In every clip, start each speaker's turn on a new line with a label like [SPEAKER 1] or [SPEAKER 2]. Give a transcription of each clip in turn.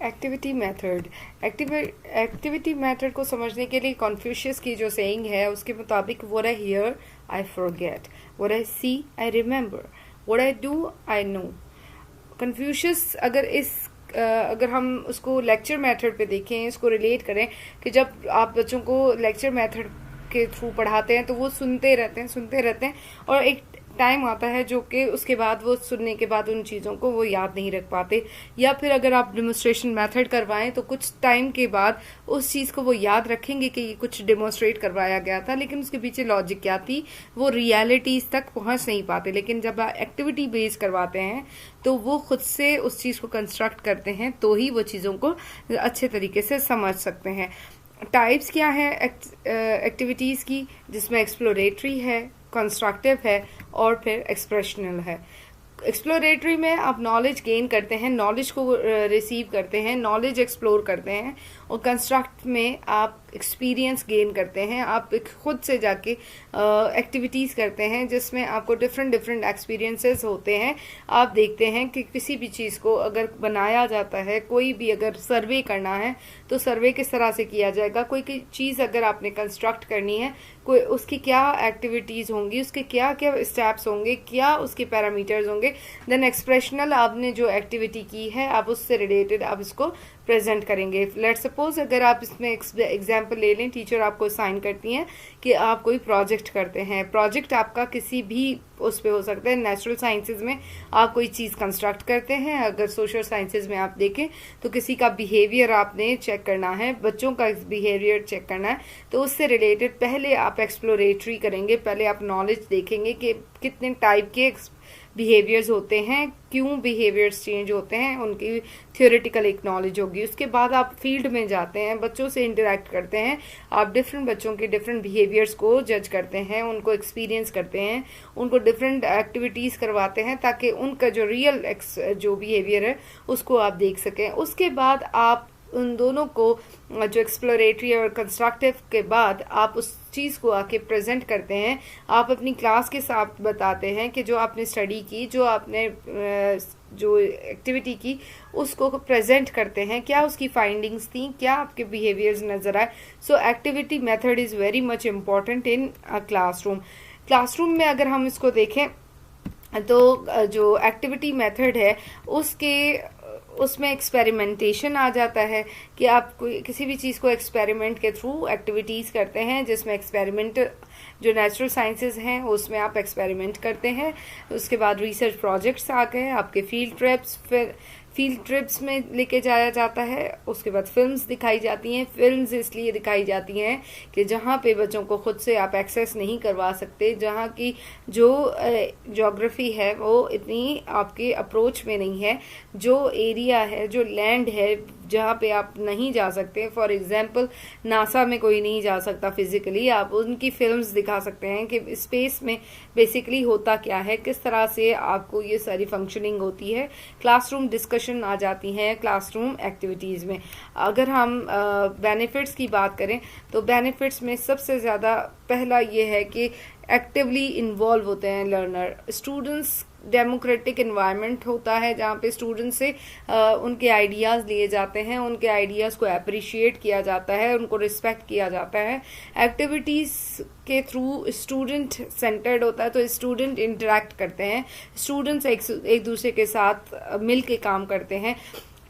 [SPEAKER 1] Activity method. Activity method को समझने के लिए कॉन्फ्यूशियस की जो सेइंग है उसके मुताबिक what I hear I forget, what I see I remember, what I do I know. Confucius अगर हम उसको लेक्चर मेथड पे देखें, इसको रिलेट करें कि जब आप बच्चों को लेक्चर मेथड के थ्रू पढ़ाते हैं तो वो सुनते रहते हैं और एक टाइम आता है जो कि उसके बाद वो सुनने के बाद उन चीज़ों को वो याद नहीं रख पाते। या फिर अगर आप डेमोन्स्ट्रेशन मेथड करवाएं तो कुछ टाइम के बाद उस चीज़ को वो याद रखेंगे कि ये कुछ डेमोन्स्ट्रेट करवाया गया था, लेकिन उसके पीछे लॉजिक क्या थी वो रियलिटीज तक पहुंच नहीं पाते। लेकिन जब आप एक्टिविटी बेस करवाते हैं तो वो खुद से उस चीज़ को कंस्ट्रक्ट करते हैं, तो ही वो चीज़ों को अच्छे तरीके से समझ सकते हैं। टाइप्स क्या है एक्टिविटीज़ की, जिसमें एक्सप्लोरेटरी है, कंस्ट्रक्टिव है और फिर एक्सप्रेशनल है। एक्सप्लोरेटरी में आप नॉलेज गेन करते हैं, नॉलेज को रिसीव करते हैं, नॉलेज एक्सप्लोर करते हैं। और कंस्ट्रक्ट में आप एक्सपीरियंस गेन करते हैं, आप खुद से जाके एक्टिविटीज़ करते हैं जिसमें आपको डिफरेंट एक्सपीरियंसेस होते हैं। आप देखते हैं कि किसी भी चीज़ को अगर बनाया जाता है, कोई भी अगर सर्वे करना है तो सर्वे किस तरह से किया जाएगा, कोई चीज़ अगर आपने कंस्ट्रक्ट करनी है, कोई उसकी क्या एक्टिविटीज़ होंगी, उसके क्या क्या स्टेप्स होंगे, क्या उसके पैरामीटर्स होंगे। देन एक्सप्रेशनल, आपने जो एक्टिविटी की है आप उससे रिलेटेड आप इसको प्रेजेंट करेंगे। लेट सपोज अगर आप इसमें एग्जांपल ले लें, टीचर आपको साइन करती हैं कि आप कोई प्रोजेक्ट करते हैं। प्रोजेक्ट आपका किसी भी उस पे हो सकता है। नेचुरल साइंसेज में आप कोई चीज़ कंस्ट्रक्ट करते हैं, अगर सोशल साइंसेज में आप देखें तो किसी का बिहेवियर आपने चेक करना है, बच्चों का बिहेवियर चेक करना है, तो उससे रिलेटेड पहले आप एक्सप्लोरेटरी करेंगे। पहले आप नॉलेज देखेंगे कि कितने टाइप के बिहेवियर्स होते हैं, क्यों बिहेवियर्स चेंज होते हैं, उनकी थियोरेटिकल एक नॉलेज होगी। उसके बाद आप फील्ड में जाते हैं, बच्चों से इंटरेक्ट करते हैं, आप डिफरेंट बच्चों के डिफरेंट बिहेवियर्स को जज करते हैं, उनको एक्सपीरियंस करते हैं, उनको डिफरेंट एक्टिविटीज़ करवाते हैं ताकि उनका जो रियल जो बिहेवियर है उसको आप देख सकें। उसके बाद आप उन दोनों को जो एक्सप्लोरेटरी और कंस्ट्रक्टिव के बाद आप उस चीज़ को आके प्रेजेंट करते हैं। आप अपनी क्लास के साथ बताते हैं कि जो आपने स्टडी की, जो आपने जो एक्टिविटी की उसको प्रेजेंट करते हैं, क्या उसकी फाइंडिंग्स थी, क्या आपके बिहेवियर्स नजर आए। सो activity method is very much important in a classroom. Classroom में अगर हम इसको देखें तो जो एक्टिविटी मेथड है उसमें एक्सपेरिमेंटेशन आ जाता है कि आप कोई किसी भी चीज़ को एक्सपेरिमेंट के थ्रू एक्टिविटीज़ करते हैं, जिसमें एक्सपेरिमेंट जो नेचुरल साइंसेज हैं उसमें आप एक्सपेरिमेंट करते हैं। उसके बाद रिसर्च प्रोजेक्ट्स आ गए, आपके फील्ड ट्रिप्स में लेके जाया जाता है। उसके बाद फिल्म्स दिखाई जाती हैं। फिल्म्स इसलिए दिखाई जाती हैं कि जहाँ पे बच्चों को खुद से आप एक्सेस नहीं करवा सकते, जहाँ की जो ज्योग्राफी है वो इतनी आपके अप्रोच में नहीं है, जो एरिया है, जो लैंड है जहाँ पे आप नहीं जा सकते। फॉर एग्जाम्पल नासा में कोई नहीं जा सकता फिजिकली, आप उनकी फिल्म्स दिखा सकते हैं कि स्पेस में बेसिकली होता क्या है, किस तरह से आपको ये सारी फंक्शनिंग होती है। क्लासरूम डिस्कशन आ जाती हैं क्लासरूम एक्टिविटीज़ में। अगर हम बेनिफिट्स की बात करें तो बेनिफिट्स में सबसे ज़्यादा पहला ये है कि एक्टिवली इन्वॉल्व होते हैं लर्नर। स्टूडेंट्स डेमोक्रेटिक इन्वायरमेंट होता है जहाँ पे स्टूडेंट से उनके आइडियाज़ लिए जाते हैं, उनके आइडियाज़ को अप्रिशिएट किया जाता है, उनको रिस्पेक्ट किया जाता है। एक्टिविटीज़ के थ्रू स्टूडेंट सेंटर्ड होता है, तो स्टूडेंट इंटरेक्ट करते हैं, स्टूडेंट्स एक दूसरे के साथ मिल के काम करते हैं।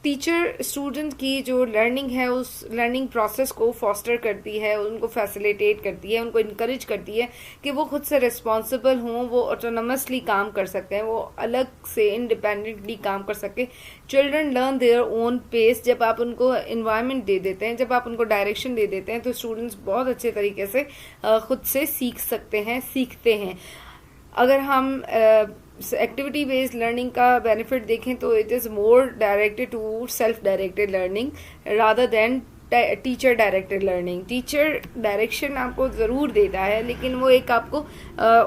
[SPEAKER 1] टीचर स्टूडेंट की जो लर्निंग है उस लर्निंग प्रोसेस को फॉस्टर करती है, उनको फैसिलिटेट करती है, उनको इनकरेज करती है कि वो खुद से रिस्पॉन्सिबल हों, वो ऑटोनमसली काम कर सकते हैं, वो अलग से इंडिपेंडेंटली काम कर सके। Children learn their own pace. जब आप उनको इन्वायरमेंट दे देते हैं, जब आप उनको डायरेक्शन दे देते हैं तो स्टूडेंट्स बहुत अच्छे तरीके से खुद से सीखते हैं। अगर हम एक्टिविटी बेस्ड लर्निंग का बेनिफिट देखें तो it is more directed to self directed learning rather than teacher directed learning. Teacher direction आपको ज़रूर देता है, लेकिन वो एक आपको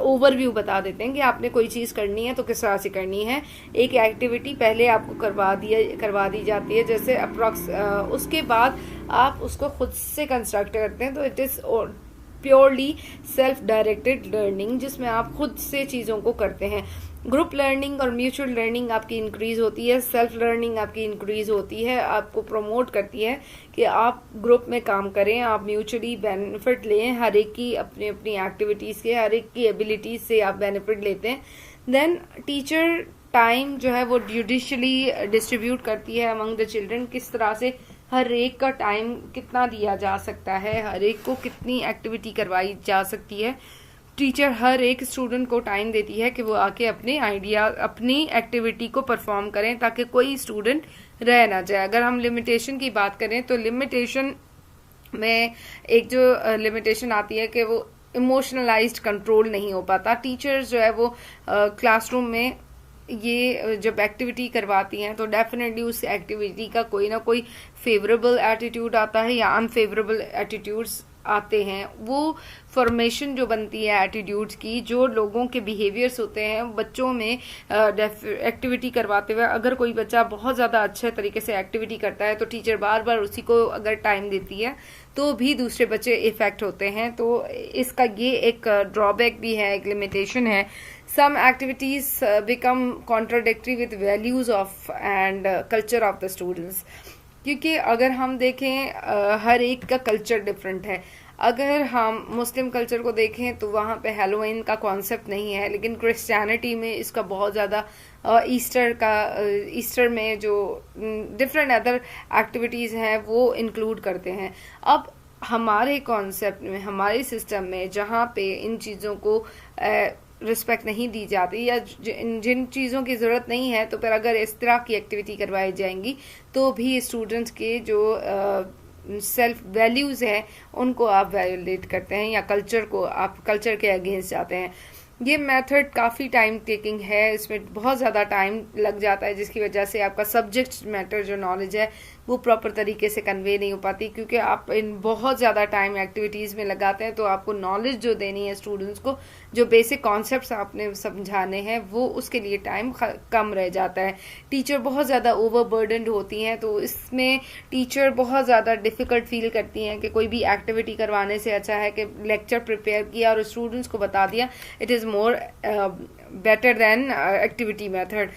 [SPEAKER 1] ओवरव्यू बता देते हैं कि आपने कोई चीज़ करनी है तो किस तरह से करनी है। एक एक्टिविटी पहले आपको करवा दी जाती है, जैसे उसके बाद आप उसको खुद से कंस्ट्रक्ट करते हैं। तो it is purely self directed learning, जिसमें आप खुद से चीज़ों को करते हैं। ग्रुप लर्निंग और म्यूचुअल लर्निंग आपकी इंक्रीज होती है, सेल्फ लर्निंग आपकी इंक्रीज होती है, आपको प्रमोट करती है कि आप ग्रुप में काम करें, आप म्यूचुअली बेनिफिट लें, हर एक की अपनी अपनी एक्टिविटीज़ के, हर एक की एबिलिटीज से आप बेनिफिट लेते हैं। देन टीचर टाइम जो है वो जुडिशली डिस्ट्रीब्यूट करती है अमंग द चिल्ड्रन, किस तरह से हर एक का टाइम कितना दिया जा सकता है, हर एक को कितनी एक्टिविटी करवाई जा सकती है। टीचर हर एक स्टूडेंट को टाइम देती है कि वो आके अपने आइडिया, अपनी एक्टिविटी को परफॉर्म करें ताकि कोई स्टूडेंट रह ना जाए। अगर हम लिमिटेशन की बात करें तो लिमिटेशन में एक जो लिमिटेशन आती है कि वो इमोशनलाइज्ड कंट्रोल नहीं हो पाता। टीचर्स जो है वो क्लासरूम में ये जब एक्टिविटी करवाती हैं तो डेफिनेटली उस एक्टिविटी का कोई ना कोई फेवरेबल एटीट्यूड आता है या अनफेवरेबल एटीट्यूड्स आते हैं। वो फॉर्मेशन जो बनती है एटीट्यूड्स की, जो लोगों के बिहेवियर्स होते हैं बच्चों में एक्टिविटी करवाते हुए, अगर कोई बच्चा बहुत ज़्यादा अच्छे तरीके से एक्टिविटी करता है तो टीचर बार बार उसी को अगर टाइम देती है तो भी दूसरे बच्चे इफेक्ट होते हैं। तो इसका ये एक ड्रॉबैक भी है, एक लिमिटेशन है। Some activities become contradictory with values of and culture of the students, क्योंकि अगर हम देखें हर एक का कल्चर डिफरेंट है। अगर हम मुस्लिम कल्चर को देखें तो वहाँ पे हैलोवीन का कॉन्सेप्ट नहीं है, लेकिन क्रिश्चियनिटी में इसका बहुत ज़्यादा, ईस्टर में जो डिफरेंट अदर एक्टिविटीज़ हैं वो इंक्लूड करते हैं। अब हमारे कॉन्सेप्ट में, हमारे सिस्टम में जहाँ पे इन चीज़ों को रिस्पेक्ट नहीं दी जाती या जिन चीज़ों की ज़रूरत नहीं है, तो फिर अगर इस तरह की एक्टिविटी करवाई जाएंगी तो भी स्टूडेंट्स के जो सेल्फ वैल्यूज़ हैं उनको आप वायोलेट करते हैं या कल्चर को आप कल्चर के अगेंस्ट जाते हैं। ये मेथड काफ़ी टाइम टेकिंग है, इसमें बहुत ज़्यादा टाइम लग जाता है, जिसकी वजह से आपका सब्जेक्ट मैटर जो नॉलेज है वो प्रॉपर तरीके से कन्वे नहीं हो पाती, क्योंकि आप इन बहुत ज़्यादा टाइम एक्टिविटीज़ में लगाते हैं। तो आपको नॉलेज जो देनी है स्टूडेंट्स को, जो बेसिक कॉन्सेप्ट्स आपने समझाने हैं, वो उसके लिए टाइम कम रह जाता है। टीचर बहुत ज़्यादा ओवरबर्डनड होती हैं, तो इसमें टीचर बहुत ज़्यादा डिफ़िकल्ट फील करती हैं कि कोई भी एक्टिविटी करवाने से अच्छा है कि लेक्चर प्रिपेयर किया और स्टूडेंट्स को बता दिया। It is more better than activity method.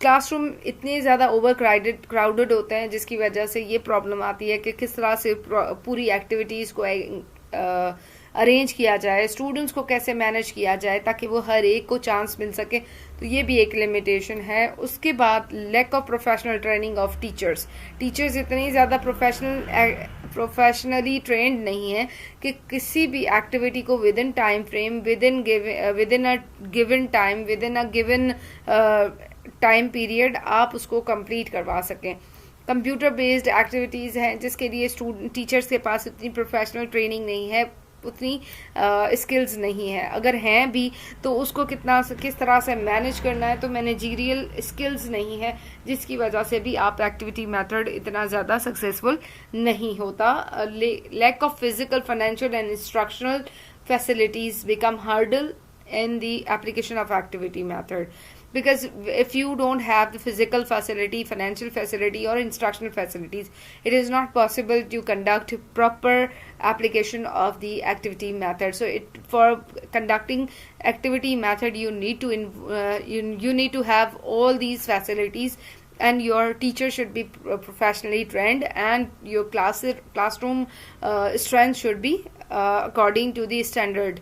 [SPEAKER 1] Classroom इतने ज़्यादा ओवर क्राउडेड होते हैं, जिसकी वजह से ये प्रॉब्लम आती है कि किस तरह से पूरी एक्टिविटीज़ को अरेंज किया जाए, स्टूडेंट्स को कैसे मैनेज किया जाए ताकि वो हर एक को चांस मिल सके। तो ये भी एक लिमिटेशन है। उसके बाद lack of professional training of teachers इतनी ज़्यादा प्रोफेशनली ट्रेंड नहीं है कि किसी भी एक्टिविटी को with in time frame, with in a given time, with in a given time period आप उसको कंप्लीट करवा सकें। कंप्यूटर बेस्ड एक्टिविटीज़ हैं जिसके लिए टीचर्स के पास उतनी प्रोफेशनल ट्रेनिंग नहीं है, उतनी स्किल्स नहीं है। अगर हैं भी तो उसको किस तरह से मैनेज करना है, तो मैनेजरियल स्किल्स नहीं है, जिसकी वजह से भी आप एक्टिविटी मेथड इतना ज़्यादा सक्सेसफुल नहीं होता। Lack of physical, financial and instructional facilities become hurdle in the application of activity method, because if you don't have the physical facility, financial facility or instructional facilities, it is not possible to conduct proper application of the activity method. So for conducting activity method you need to you need to have all these facilities, and your teacher should be professionally trained, and your classroom strength should be according to the standard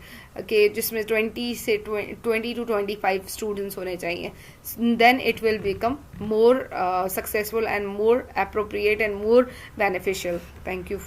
[SPEAKER 1] के जिसमें 20 to 25 students होने चाहिए. Then it will become more successful and more appropriate and more beneficial. Thank you.